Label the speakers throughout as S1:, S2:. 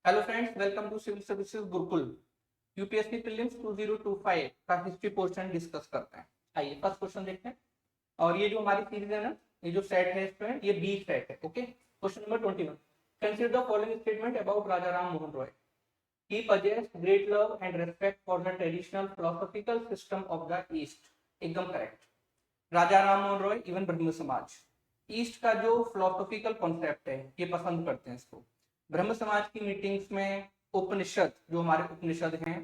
S1: Hello friends, welcome to civil services Gurukul. UPSC prelims 2025 का history portion discuss करते हैं। आइए फर्स्ट क्वेश्चन देखते हैं। और ये जो हमारी सीरीज है ना, ये जो सेट है स्टूडेंट, ये बी सेट है। Okay, question number 21। Consider the following statement about Raja Ram Mohan Roy. He possessed great love and respect for the traditional philosophical system of the East। एकदम करेक्ट। राजा राम मोहन रॉय इवन ब्रह्म समाज ईस्ट का जो फिलोसॉफिकल कॉन्सेप्ट है ये पसंद करते हैं इसको। ब्रह्म समाज की मीटिंग्स में उपनिषद, जो हमारे उपनिषद हैं,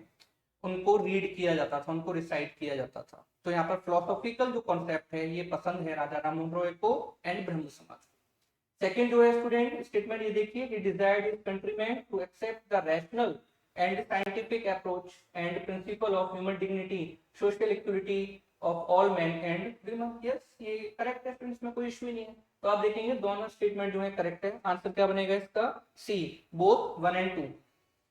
S1: उनको रीड किया जाता था, उनको रिसाइट किया जाता था। तो यहाँ पर फिलोसॉफिकल जो कॉन्सेप्ट है ये पसंद है राजा राम मोहन रॉय को एंड ब्रह्म समाज। सेकंड जो है स्टूडेंट स्टेटमेंट ये देखिए, he desired his countryman to accept the rational and scientific approach and principle of human dignity, social equality of all man and women. Yes, ये करेक्ट है स्टूडेंट्स, में कोई इश्यू नहीं है। तो आप देखेंगे दोनों स्टेटमेंट जो है करेक्ट है। आंसर क्या बनेगा इसका? सी, बोथ 1 और 2।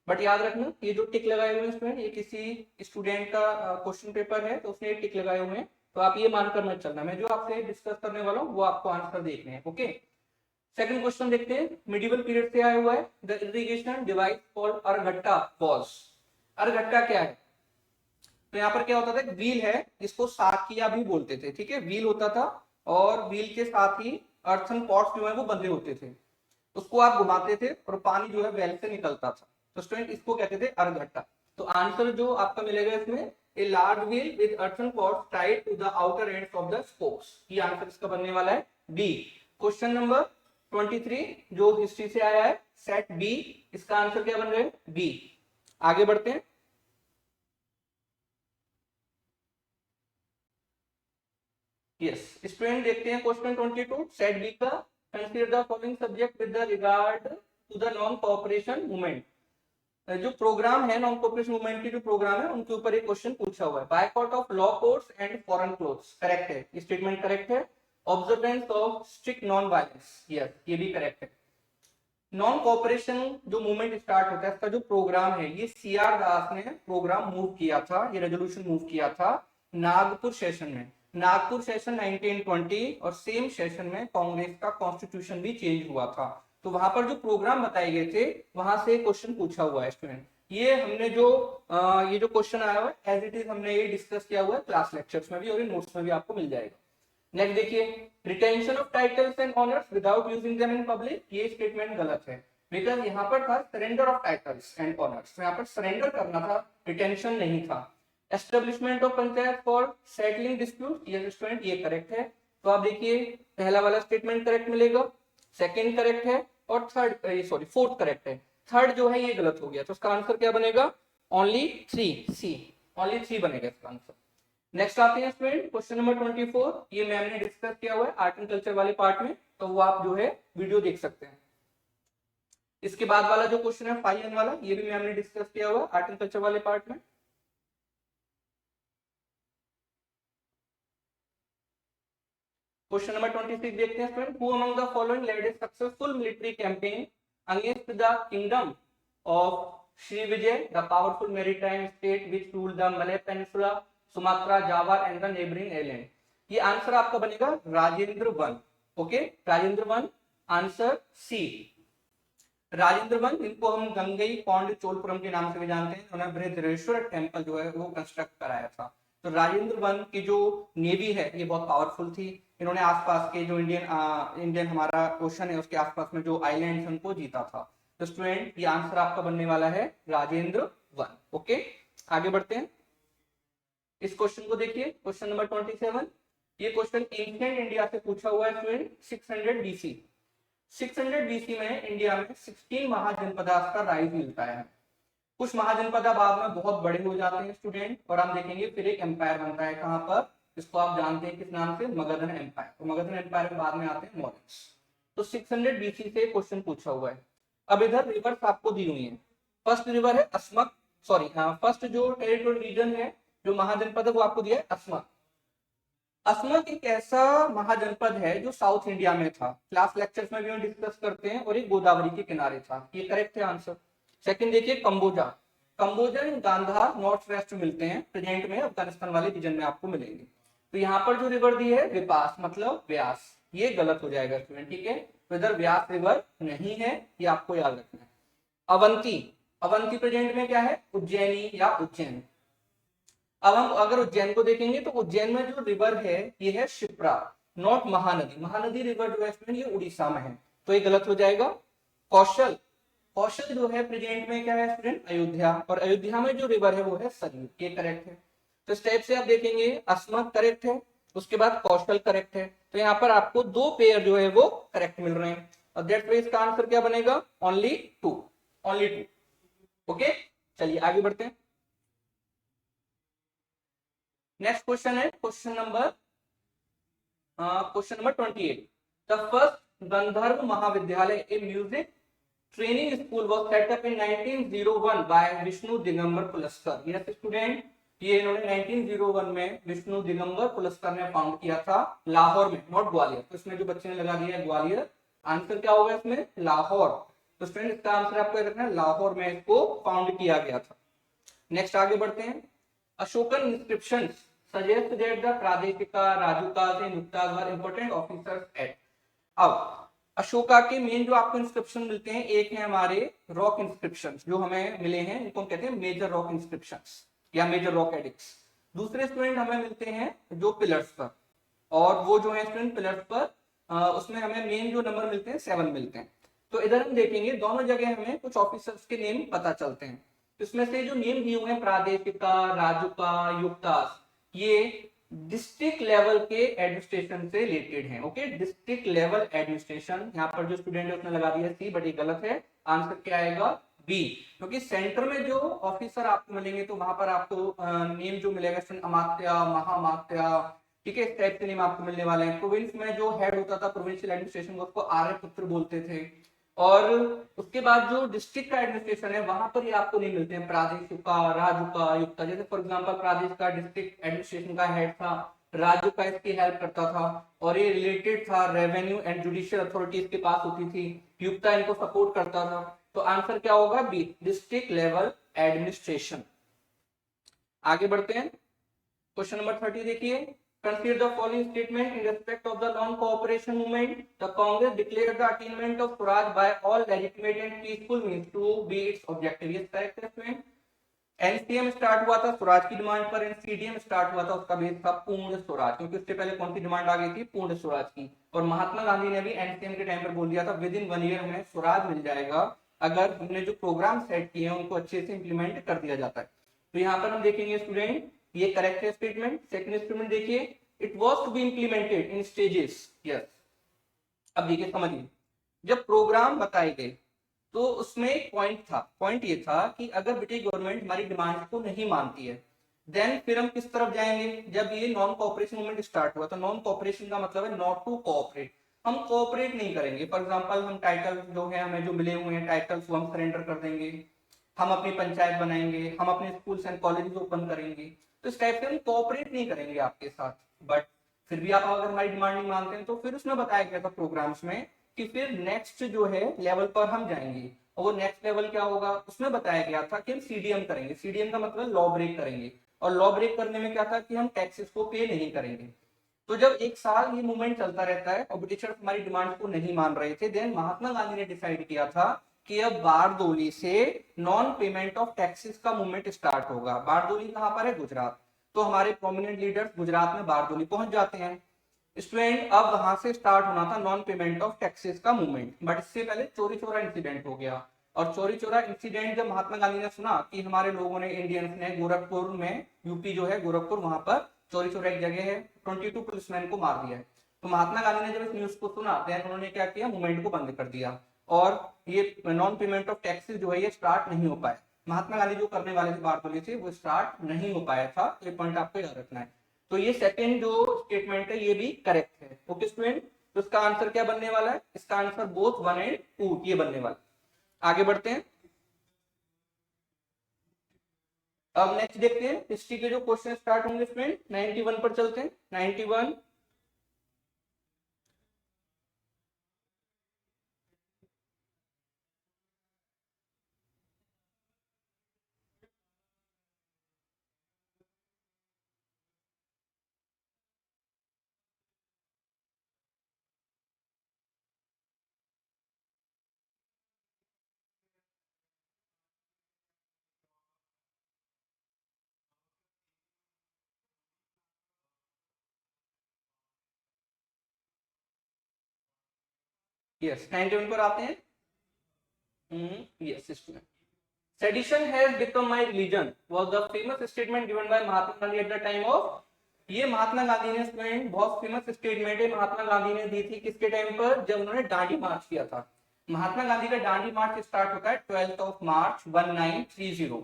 S1: बट याद रखना, ये जो टिक लगाए हुए हैं स्टूडेंट, ये किसी स्टूडेंट का क्वेश्चन पेपर है तो उसने टिक लगाए हुए हैं, तो आप ये मानकर मत चलना। मैं जो आपसे डिस्कस करने वाला हूँ वो आपको आंसर देखने हैं। ओके, सेकंड क्वेश्चन देखते हैं। मिडिवल पीरियड से आया हुआ है। The irrigation device called Araghatta was. Araghatta क्या है? तो यहाँ पर क्या होता था, व्हील है जिसको साकिया भी बोलते थे। ठीक है, व्हील होता था और व्हील के साथ ही अर्थन पॉट्स जो है वो बंधे होते थे, उसको आप घुमाते थे और पानी जो है वेल से निकलता था। तो स्टूडेंट इसको कहते थे अरघट्टा। तो आंसर जो आपका मिलेगा इसमें, a large wheel with earthen pots tied to the outer ends of the spokes. ये आंसर इसका बनने वाला है बी। क्वेश्चन नंबर 23 जो हिस्ट्री से आया है, सेट बी, इसका आंसर क्या बन रहा है? बी। आगे बढ़ते हैं। यस स्टूडेंट, देखते हैं क्वेश्चन 22 सेट बी का। Consider the following subject with the regard to the non cooperation movement. जो प्रोग्राम है नॉन कोऑपरेशन मूवमेंट के, जो प्रोग्राम है उनके ऊपर एक क्वेश्चन पूछा हुआ है। Boycott of law courts and foreign clothes, correct है, स्टेटमेंट करेक्ट है। Observance of strict non violence, yes ये भी करेक्ट है। नॉन कोऑपरेशन जो मूवमेंट स्टार्ट होता है, इसका जो प्रोग्राम है, ये सीआर दास ने प्रोग्राम मूव किया था, ये रेजोल्यूशन मूव किया था नागपुर सेशन में। नागपुर सेशन 1920 और सेम सेशन में कांग्रेस का कॉन्स्टिट्यूशन भी चेंज हुआ था। तो वहां पर जो प्रोग्राम बताए गए थे वहां से क्वेश्चन पूछा हुआ है स्टूडेंट। ये हमने जो ये जो क्वेश्चन आया हुआ है एज इट इज हमने ये डिस्कस किया हुआ है क्लास लेक्चर्स में भी और इन नोट्स में भी आपको मिल जाएगा। नेक्स्ट देखिए, retention of titles and honours without using them in public, ये स्टेटमेंट गलत है। बिकॉज यहाँ पर था surrender of titles and honours, तो यहाँ पर सरेंडर करना था, रिटेंशन नहीं था। Establishment of panchayat for settling dispute, ये स्टूडेंट ये करेक्ट है। तो आप देखिए पहला वाला स्टेटमेंट करेक्ट मिलेगा, सेकंड करेक्ट है और थर्ड सॉरी फोर्थ करेक्ट है। थर्ड जो है ये गलत हो गया, तो उसका आंसर क्या बनेगा? ओनली 3, सी, ओनली 3 बनेगा इसका आंसर। नेक्स्ट आते हैं स्टूडेंट क्वेश्चन नंबर 24। ये मैम ने डिस्कस किया हुआ है आर्ट एंड कल्चर वाले पार्ट में, तो वो आप जो है वीडियो देख सकते हैं। इसके बाद वाला जो क्वेश्चन है 5N वाला, ये भी मैम ने डिस्कस किया हुआ है आर्ट एंड कल्चर वाले पार्ट में। क्वेश्चन नंबर 26 देखते हैं student. Who among the following led a successful military campaign against the kingdom of Sri Vijaya, the powerful maritime state which ruled the Malay peninsula, Sumatra, Java and the neighbouring island. ये answer आपका बनेगा Rajendra one. Okay, Rajendra one, answer C. Rajendra one, इनको हम Gangai pond Cholapuram के नाम से भी जानते हैं, उन्होंने बृहदेश्वर टेम्पल जो है वो कंस्ट्रक्ट कराया था। तो राजेंद्र वन की जो नेवी है ये बहुत पावरफुल थी। इन्होंने आसपास के जो इंडियन हमारा ओशन है उसके आसपास में जो आइलैंड उनको जीता था। तो स्टूडेंट ये आंसर आपका बनने वाला है राजेंद्र वन। ओके, आगे बढ़ते हैं। इस क्वेश्चन को देखिए, क्वेश्चन नंबर 27। ये क्वेश्चन एंशिएंट इंडिया से पूछा हुआ है स्टूडेंट, 600 बीसी। 600 बीसी में इंडिया में 16 महाजनपदास का राइज मिलता है। कुछ महाजनपदा बाद में बहुत बड़े हो जाते हैं स्टूडेंट, और हम देखेंगे फिर एक एम्पायर बनता है। कहां पर? इसको आप जानते हैं किस नाम से? मगधन एम्पायर। तो मगधन एम्पायर में बाद में आते हैं मौर्यस। तो 600 बीसी से क्वेश्चन पूछा हुआ है। अब इधर रिवर्स आपको दी हुई है। फर्स्ट रिवर है अस्मक, सॉरी फर्स्ट जो टेरिटोरियल रीजन है जो महाजनपद है वो आपको दिया है अस्मक। असमक एक ऐसा महाजनपद है जो साउथ इंडिया में था, क्लास लेक्चर्स में भी हम डिस्कस करते हैं, और एक गोदावरी के किनारे था। ये करेक्ट है आंसर। सेकंड देखिए Kamboja. Kamboja and Gandhara north west मिलते हैं, प्रेजेंट में अफगानिस्तान वाले रीजन में आपको मिलेंगे। तो यहाँ पर जो रिवर दी है विपास मतलब व्यास, ये गलत हो जाएगा स्टूडेंट। ठीक है, तो इधर व्यास रिवर नहीं है, ये आपको याद रखना है। अवंती, अवंती प्रेजेंट में क्या है, उज्जैनी या उज्जैन। अब हम अगर उज्जैन को देखेंगे तो उज्जैन में जो रिवर है ये है शिप्रा, नॉट महानदी। महानदी रिवर जो है स्टूडेंट ये उड़ीसा में है, तो ये गलत हो जाएगा। कौशल, कौशल जो है प्रेजेंट में क्या है स्टूडेंट, अयोध्या, और अयोध्या में जो रिवर है वो है सरयू, ये करेक्ट है। तो इस टाइप से आप देखेंगे अस्मत करेक्ट है, उसके बाद कौशल करेक्ट है, तो यहाँ पर आपको दो पेयर जो है वो करेक्ट मिल रहे हैं, और दैट वे इसका आंसर क्या बनेगा, only two, only two. Okay, चलिए आगे बढ़ते हैं। नेक्स्ट क्वेश्चन है question number 28। The first Gandharva Mahavidyalaya a music training school was set up in 1901 by Vishnu Digambar Paluskar. Yes student, ये इन्होंने 1901 में विष्णु दिगंबर पुलस्कर ने फाउंड किया था लाहौर में, नॉट ग्वालियर। तो इसमें जो बच्चे ने लगा दिया है ग्वालियर, आंसर क्या होगा इसमें, लाहौर। तो स्टूडेंट इसका आंसर आपको रखना है लाहौर में इसको फाउंड किया गया था। नेक्स्ट आगे बढ़ते हैं। Ashokan inscription suggest that the Pradeshika Rajukas and Yuktas were important officers at. अब अशोका के मेन जो आपको इंस्क्रिप्शन मिलते हैं, एक है हमारे रॉक इंस्क्रिप्शन जो हमें मिले हैं, इनको हम कहते हैं मेजर रॉक इंस्क्रिप्शन या मेजर रॉक एडिक्स। दूसरे स्टूडेंट हमें मिलते हैं जो पिलर्स पर, और वो जो है स्टूडेंट पिलर्स पर उसमें हमें मेन जो नंबर मिलते हैं 7 मिलते हैं। तो इधर हम देखेंगे दोनों जगह हमें कुछ ऑफिसर्स के नेम पता चलते हैं। इसमें से जो नेम दिए हुए हैं प्रादेशिका, राजुका, युक्तास, ये डिस्ट्रिक्ट लेवल के एडमिनिस्ट्रेशन से रिलेटेड हैं। ओके, डिस्ट्रिक्ट लेवल एडमिनिस्ट्रेशन, यहाँ पर जो स्टूडेंट है उसने लगा दिया सी, बट ये गलत है, आंसर क्या आएगा बी। क्योंकि सेंटर में जो ऑफिसर आपको मिलेंगे तो वहां पर आपको नेम जो मिलेगा स्टूडेंट अमात्या, महामात्या, ठीक है, इस टाइप के नेम आपको मिलने वाले हैं। प्रोविंस में जो हेड होता था प्रोविंशियल एडमिनिस्ट्रेशन उसको आर्यपुत्र बोलते थे, और उसके बाद जो डिस्ट्रिक्ट का एडमिनिस्ट्रेशन है वहां पर ही आपको नहीं मिलते हैं प्रादेशिका, राजुका, युक्ता। जैसे फॉर एग्जांपल प्रादेश का डिस्ट्रिक्ट एडमिनिस्ट्रेशन का हेड था, राज्य का इसकी हेल्प करता था, और ये रिलेटेड था रेवेन्यू एंड जुडिशियल अथॉरिटीज के पास होती थी, युक्ता इनको सपोर्ट करता था। तो आंसर क्या होगा बी, डिस्ट्रिक्ट लेवल एडमिनिस्ट्रेशन। आगे बढ़ते हैं, क्वेश्चन नंबर 30 देखिए। Consider the following statement in respect of the non-cooperation movement. The Congress declared the attainment of Swaraj by all legitimate and peaceful means to be its objective. Yes, correct है student. NCM start हुआ था स्वराज की demand पर, एनसीडीएम start हुआ था उसका base था पूर्ण स्वराज, क्योंकि उससे पहले कौन सी डिमांड आ गई थी, पूर्ण स्वराज की। और महात्मा गांधी ने भी एनसीएम के टाइम पर बोल दिया था विद इन 1 ईयर हमें स्वराज मिल जाएगा अगर हमने जो प्रोग्राम सेट किए हैं उनको अच्छे से इंप्लीमेंट कर दिया जाता है। तो यहाँ पर हम देखेंगे स्टूडेंट ये करेक्ट है स्टेटमेंट। सेकंड स्टेटमेंट देखिए, it was to be implemented in stages. Yes, अब देखिए समझिए, जब प्रोग्राम बताए गए तो उसमें एक पॉइंट था, पॉइंट ये था कि अगर ब्रिटिश गवर्नमेंट हमारी डिमांड को नहीं मानती है देन फिर हम किस तरफ जाएंगे। जब ये नॉन कोऑपरेशन मूवमेंट स्टार्ट हुआ तो नॉन कोऑपरेशन का मतलब है नॉट टू कोऑपरेट, हम कोऑपरेट नहीं करेंगे। फॉर एग्जांपल हम टाइटल जो है हमें जो मिले हुए हैं टाइटल्स वो हम सरेंडर कर देंगे, हम अपनी पंचायत बनाएंगे, हम अपने स्कूल्स एंड कॉलेजेस ओपन करेंगे। तो इस टाइप से हम कोऑपरेट नहीं करेंगे आपके साथ, बट फिर भी आप अगर हमारी डिमांड नहीं मानते हैं तो फिर उसमें बताया गया था प्रोग्राम्स में कि फिर नेक्स्ट जो है लेवल पर हम जाएंगे, और वो नेक्स्ट लेवल क्या होगा उसमें बताया गया था कि हम सीडीएम करेंगे। सीडीएम का मतलब लॉ ब्रेक करेंगे, और लॉ ब्रेक करने में क्या था कि हम टैक्सेस को पे नहीं करेंगे। तो जब एक साल ये मूवमेंट चलता रहता है और ब्रिटिशर्स हमारी डिमांड को नहीं मान रहे थे, देन महात्मा गांधी ने डिसाइड किया था कि अब बारदोली से नॉन पेमेंट ऑफ टैक्सेस का मूवमेंट स्टार्ट होगा। बारदोली कहां पर है, गुजरात। तो हमारे प्रोमिनेंट लीडर्स गुजरात में बारदोली पहुंच जाते हैं। स्टूडेंट अब वहां से स्टार्ट होना था नॉन पेमेंट ऑफ टैक्सेस का मूवमेंट, बट इससे पहले चोरी चोरा इंसिडेंट हो गया। और चोरी चोरा इंसिडेंट जब महात्मा गांधी ने सुना कि हमारे लोगों ने, इंडियंस ने गोरखपुर में, यूपी जो है गोरखपुर, वहां पर चोरी चोरा एक जगह है, 22 पुलिसमैन को मार दिया है। तो महात्मा गांधी ने जब इस न्यूज को सुना देन उन्होंने क्या किया, मूवमेंट को बंद कर दिया, और ये नॉन पेमेंट ऑफ टैक्सेस जो है ये स्टार्ट नहीं हो पाया। महात्मा गांधी जो करने वाले थे बारदोली से वो स्टार्ट नहीं हो पाया था, ये पॉइंट आपको याद रखना है। तो ये सेकंड जो स्टेटमेंट है ये भी करेक्ट है। ओके स्टूडेंट, तो इसका आंसर क्या बनने वाला है, इसका आंसर बोथ 1 एंड 2 ये बनने वाला है। आगे बढ़ते हैं, अब नेक्स्ट देखते हैं हिस्ट्री के जो क्वेश्चन स्टार्ट होंगे स्टूडेंट। 91 पर चलते हैं, 91। यस 91 पर आते हैं। Yes student, sedition has become my religion was the famous statement given by Mahatma Gandhi at the time of, ये महात्मा गांधी ने स्टूडेंट बहुत फेमस स्टेटमेंट है महात्मा गांधी ने दी थी किसके टाइम पर, जब उन्होंने दांडी मार्च किया था। महात्मा गांधी का दांडी मार्च स्टार्ट होता है 12 ऑफ मार्च 1930,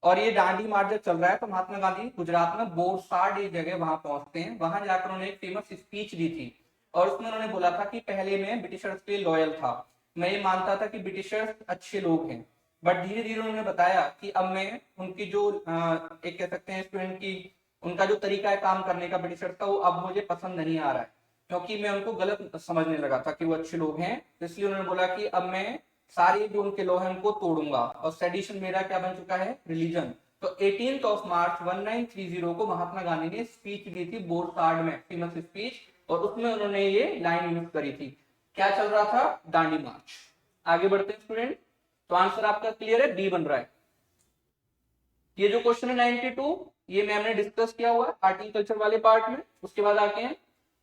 S1: और ये दांडी मार्च जब चल रहा है तो महात्मा गांधी गुजरात में बोरसाड एक जगह वहां पहुंचते हैं, वहां जाकर उन्होंने एक फेमस स्पीच दी थी और उसमें उन्होंने बोला था कि पहले मैं ब्रिटिशर्स के लिए लॉयल था, मैं ये मानता था कि ब्रिटिशर्स अच्छे लोग हैं, बट धीरे धीरे उन्होंने बताया कि अब मैं उनकी जो एक कह सकते हैं स्टूडेंट की उनका जो तरीका है काम करने का ब्रिटिशर्स का, वो अब मुझे पसंद नहीं आ रहा है, क्योंकि मैं उनको गलत समझने लगा था कि वो अच्छे लोग हैं, इसलिए उन्होंने बोला कि अब मैं सारे जो उनके लॉ है उनको तोड़ूंगा, और सेडिशन मेरा क्या बन चुका है, रिलीजन। तो 18 ऑफ मार्च 1930 को महात्मा गांधी ने स्पीच दी थी बोरसाड में, फेमस स्पीच, और उसमें उन्होंने ये लाइन यूज करी थी। क्या चल रहा था, दांडी मार्च। आगे बढ़ते हैं स्टूडेंट, तो आंसर आपका क्लियर है, बी बन रहा है। ये जो क्वेश्चन है 92, ये मैम ने डिस्कस किया हुआ है आर्टिकल्चर वाले पार्ट में। उसके बाद आके हैं,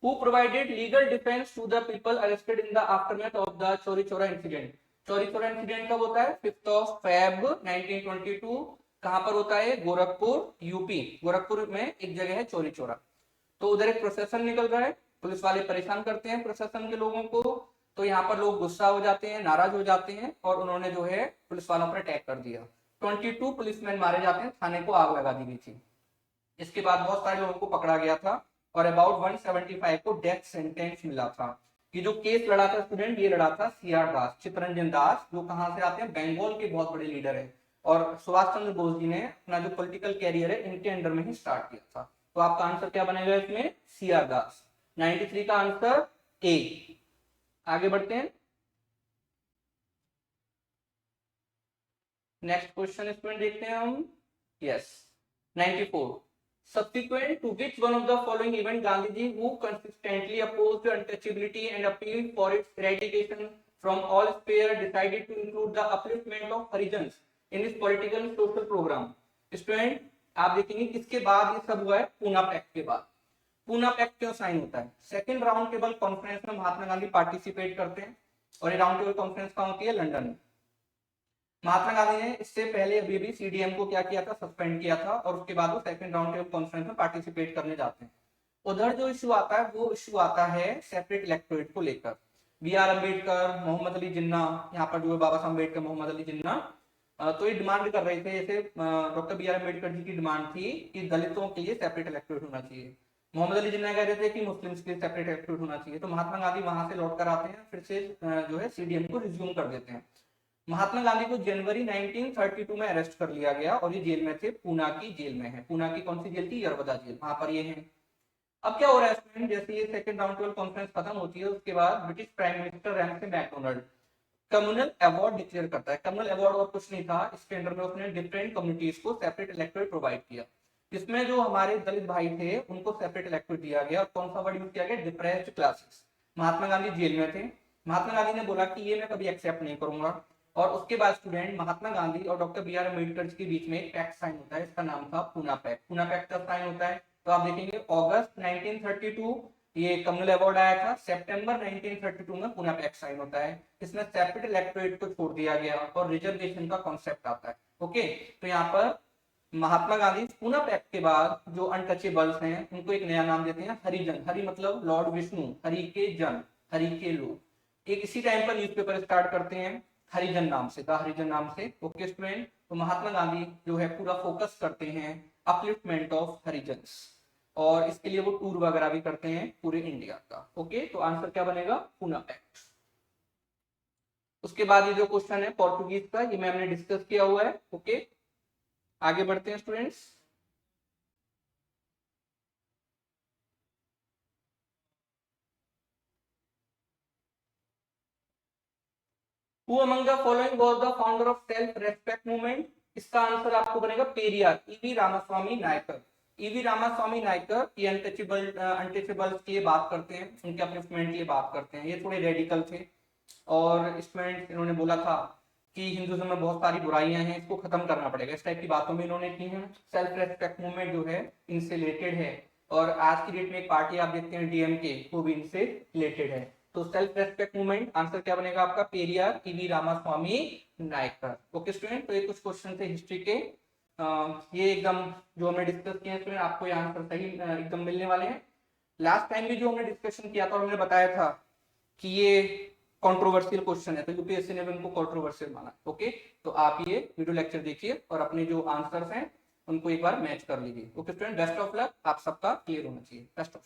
S1: who provided legal defence to the people arrested in the aftermath of the Chauri Chaura incident. Chauri Chaura incident कब होता है, 5 ऑफ फेब 1922। कहां पर होता है, गोरखपुर, यूपी। गोरखपुर में एक जगह है चौरी चौरा। तो उधर एक प्रोसेसन निकल रहा है, पुलिस वाले परेशान करते हैं प्रशासन के लोगों को, तो यहाँ पर लोग गुस्सा हो जाते हैं, नाराज हो जाते हैं, और उन्होंने जो है पुलिस वालों पर अटैक कर दिया। 22 पुलिसमैन मारे जाते हैं, थाने को आग लगा दी गई थी। इसके बाद बहुत सारे लोगों को पकड़ा गया था और अबाउट 175 को डेथ सेंटेंस मिला था। ये जो केस लड़ा था स्टूडेंट, ये लड़ा था सीआर दास, चित्तरंजन दास, जो कहां से आते हैं, बंगाल के बहुत बड़े लीडर है, और सुभाष चंद्र बोस जी ने अपना जो पॉलिटिकल कैरियर है इनके अंडर में ही स्टार्ट किया था। तो आपका आंसर क्या बनेगा इसमें, सीआर दास। 93 का आंसर ए। आगे बढ़ते हैं, नेक्स्ट क्वेश्चन स्टूडेंट देखते हैं हम। Yes 94, subsequent to which one of the following event Gandhiji, who consistently opposed untouchability and appealed for its eradication from all sphere, decided to include the upliftment of Harijans in his political social program? Student आप देखेंगे किसके बाद ये सब हुआ है, Poona pact के बाद। पूना पैक्ट क्यों साइन होता है, सेकंड राउंड टेबल कॉन्फ्रेंस में महात्मा गांधी पार्टिसिपेट करते हैं, और ये राउंड टेबल कॉन्फ्रेंस कहाँ होती है, लंदन में। महात्मा गांधी ने इससे पहले अभी भी सीडीएम को क्या किया था, सस्पेंड किया था, और उसके बाद वो सेकंड राउंड टेबल कॉन्फ्रेंस में पार्टिसिपेट करने जाते हैं। उधर जो इशू आता है वो इशू आता है सेपरेट इलेक्टोरेट को लेकर। बी आर अम्बेडकर, मोहम्मद अली जिन्ना, यहाँ पर जो है बाबा साहब अम्बेडकर, मोहम्मद अली जिन्ना, तो ये डिमांड कर रहे थे, जैसे doctor B are Ambedkar ji की डिमांड थी कि दलितों के लिए सेपरेट इलेक्टोरेट होना चाहिए। मोहम्मद अली जिन्ना कह रहे थे कि मुस्लिम्स के लिए सेपरेट इलेक्टोरेट होना चाहिए। तो महात्मा गांधी वहां से लौट कर आते हैं, फिर से जो है सीडीएम को रिज्यूम कर देते हैं। महात्मा गांधी को जनवरी 1932 में अरेस्ट कर लिया गया, और ये जेल में थे, पूना की जेल में है। पूना की कौन सी जेल थी, यरवदा जेल, वहां पर ये है। अब क्या हो रहा है स्टूडेंट, जैसे ये सेकंड राउंड टेबल कॉन्फ्रेंस खत्म होती है, उसके बाद British prime minister Ramsay MacDonald communal award declare करता है। कम्युनल अवार्ड और कुछ नहीं था, इसके अंडर में उसने डिफरेंट कम्युनिटीज को सेपरेट इलेक्टोरेट प्रोवाइड किया, जिसमें जो हमारे दलित भाई थे उनको सेपरेट इलेक्टोरेट दिया गया। और कौन सा वर्ड यूज किया गया, depressed classes. Mahatma Gandhi jail में थे, महात्मा गांधी ने बोला कि ये मैं कभी एक्सेप्ट नहीं करूंगा, और उसके बाद स्टूडेंट महात्मा गांधी और डॉक्टर बी आर अम्बेडकर के बीच में एक पैक्ट साइन होता है, इसका नाम था पूना पैक्ट। पूना पैक्ट कब साइन होता है, तो आप देखेंगे अगस्त 1932 ये कम्युनल अवार्ड आया था, सितंबर 1932 में पूना पैक्ट साइन होता है। इसमें सेपरेट इलेक्टोरेट को छोड़ दिया गया और रिजर्वेशन का कॉन्सेप्ट आता है। ओके, तो यहाँ पर महात्मा गांधी पूना पैक्ट के बाद जो अनटचेबल्स हैं उनको एक नया नाम देते हैं, हरिजन। हरि मतलब लॉर्ड विष्णु, हरि के जन, हरि के लोग। एक इसी टाइम पर न्यूज़पेपर स्टार्ट करते हैं हरिजन नाम से, द हरिजन नाम से। ओके स्टूडेंट, तो महात्मा गांधी जो है पूरा फोकस करते हैं अपलिफ्टमेंट ऑफ हरिजन्स, और इसके लिए वो टूर वगैरह भी करते हैं पूरे इंडिया का। ओके, तो आंसर क्या बनेगा, पूना पैक्ट। उसके बाद ये जो क्वेश्चन है पोर्टुगीज का, ये मैम ने डिस्कस किया हुआ है। ओके, आगे बढ़ते हैं students. Who among the following was the founder of self respect movement? इसका आंसर आपको बनेगा पेरियार, ईवी रामास्वामी नायकर। ईवी रामास्वामी नायकर ये अनटचेबल्स की बात करते हैं, उनके अपलिफ्टमेंट की बात करते हैं। ये थोड़े रेडिकल थे, और स्टूडेंट इन्होंने बोला था कि हिंदुइज्म में बहुत सारी बुराइयां हैं, इसको खत्म करना पड़ेगा, इस टाइप की बातों में इन्होंने की हैं। सेल्फ रेस्पेक्ट मूवमेंट जो है इनसे रिलेटेड है, और आज की डेट में एक पार्टी आप देखते हैं डीएमके, वो भी इनसे रिलेटेड है। तो सेल्फ रेस्पेक्ट मूवमेंट, आंसर क्या बनेगा आपका, Periyar E V Ramasamy Naicker. Okay student, तो ये कुछ क्वेश्चन थे हिस्ट्री के। ये एकदम जो हमने डिस्कस किए स्टूडेंट, आपको ये आंसर सही एकदम मिलने वाले हैं। लास्ट टाइम भी जो हमने डिस्कशन किया था, हमने बताया था कि ये कंट्रोवर्शियल क्वेश्चन है, तो यूपीएससी ने भी उनको कंट्रोवर्शियल माना। ओके, तो आप ये वीडियो लेक्चर देखिए और अपने जो आंसर्स हैं उनको एक बार मैच कर लीजिए। Okay student, best of luck, आप सबका क्लियर होना चाहिए। Best of